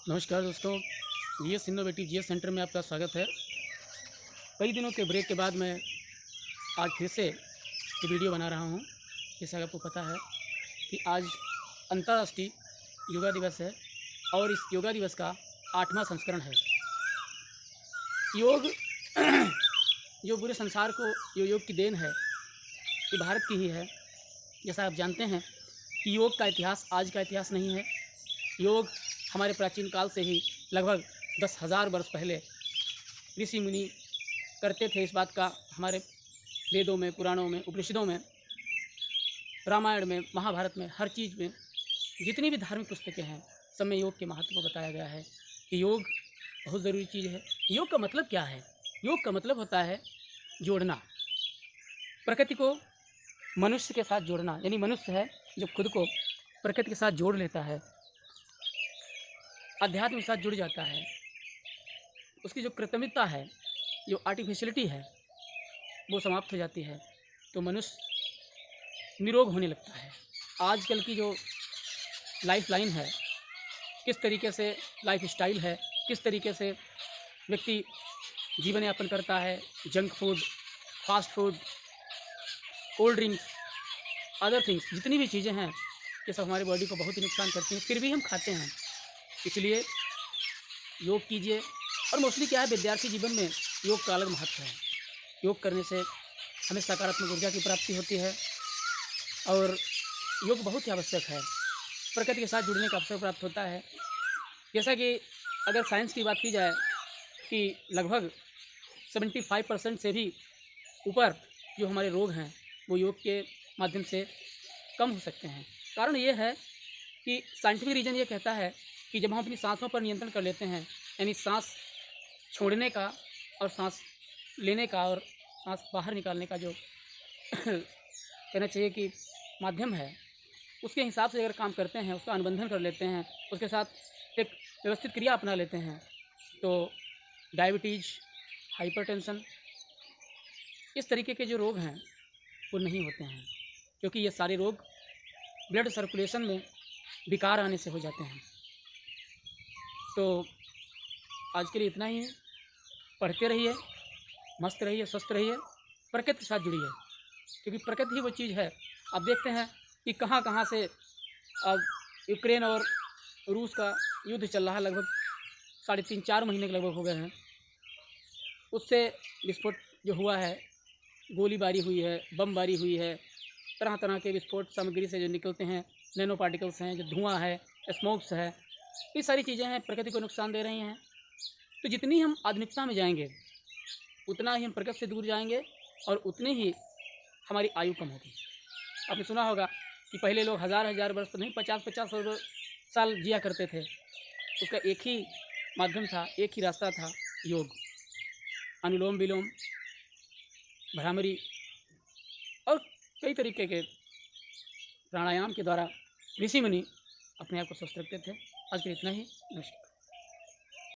नमस्कार दोस्तों, GS innovative GS centre में आपका स्वागत है। कई दिनों के ब्रेक के बाद मैं आज फिर से ये वीडियो बना रहा हूँ। जैसा कि आपको पता है कि आज अंतर्राष्ट्रीय योगा दिवस है और इस योगा दिवस का 8वां संस्करण है। योग जो पूरे संसार को योग की देन है, ये भारत की ही है। जैसा आप जानते हैं कि योग का इतिहास आज का इतिहास नहीं है। योग हमारे प्राचीन काल से ही लगभग 10,000 वर्ष पहले ऋषि मुनि करते थे। इस बात का हमारे वेदों में, पुराणों में, उपनिषदों में, रामायण में, महाभारत में, हर चीज़ में, जितनी भी धार्मिक पुस्तकें हैं, सब में योग के महत्व को बताया गया है कि योग बहुत ज़रूरी चीज़ है। योग का मतलब क्या है? योग का मतलब होता है जोड़ना, प्रकृति को मनुष्य के साथ जोड़ना। यानी मनुष्य है जो खुद को प्रकृति के साथ जोड़ लेता है, अध्यात्म के साथ जुड़ जाता है, उसकी जो कृत्रिमता है, जो आर्टिफिशियलिटी है, वो समाप्त हो जाती है, तो मनुष्य निरोग होने लगता है। आजकल की जो लाइफलाइन है, किस तरीके से लाइफस्टाइल है, किस तरीके से व्यक्ति जीवन यापन करता है, junk food, fast food, cold drinks, other things, जितनी भी चीज़ें हैं, ये सब हमारी बॉडी को बहुत ही नुकसान करती हैं, फिर भी हम खाते हैं। इसलिए योग कीजिए। और मोस्टली क्या है, विद्यार्थी जीवन में योग का अलग महत्व है। योग करने से हमें सकारात्मक ऊर्जा की प्राप्ति होती है और योग बहुत ही आवश्यक है। प्रकृति के साथ जुड़ने का अवसर प्राप्त होता है। जैसा कि अगर साइंस की बात की जाए कि लगभग 75% से भी ऊपर जो हमारे रोग हैं, वो योग के माध्यम से कम हो सकते हैं। कारण ये है कि साइंटिफिक रीज़न ये कहता है कि जब हम अपनी सांसों पर नियंत्रण कर लेते हैं, यानी सांस छोड़ने का और सांस लेने का और सांस बाहर निकालने का जो कहना चाहिए कि माध्यम है, उसके हिसाब से अगर काम करते हैं, उसका अनुबंधन कर लेते हैं, उसके साथ एक व्यवस्थित क्रिया अपना लेते हैं, तो डायबिटीज़, हाइपरटेंशन, इस तरीके के जो रोग हैं वो नहीं होते हैं, क्योंकि ये सारे रोग ब्लड सर्कुलेशन में विकार आने से हो जाते हैं। तो आज के लिए इतना ही है। पढ़ते रहिए, मस्त रहिए, स्वस्थ रहिए, प्रकृति के साथ जुड़िए, क्योंकि प्रकृति ही वो चीज़ है। आप देखते हैं कि कहाँ-कहाँ से अब यूक्रेन और रूस का युद्ध चल रहा है, लगभग 3.5-4 महीने के लगभग हो गए हैं। उससे विस्फोट जो हुआ है, गोलीबारी हुई है, बमबारी हुई है, तरह-तरह के विस्फोट सामग्री से जो निकलते हैं, नैनो पार्टिकल्स हैं, जो धुआँ है, स्मोक्स है, ये सारी चीज़ें हैं, प्रकृति को नुकसान दे रही हैं। तो जितनी हम आधुनिकता में जाएँगे, उतना ही हम प्रकृति से दूर जाएँगे और उतनी ही हमारी आयु कम होगी। आपने सुना होगा कि पहले लोग हज़ार-हज़ार वर्ष तो नहीं, 50-50 साल जिया करते थे। उसका एक ही माध्यम था, एक ही रास्ता था, योग। अनुलोम-विलोम, भ्रामरी और कई तरीके के प्राणायाम के द्वारा ऋषि मुनि अपने आप को स्वस्थ रखते थे। आज के लिए इतना ही। नमस्कार।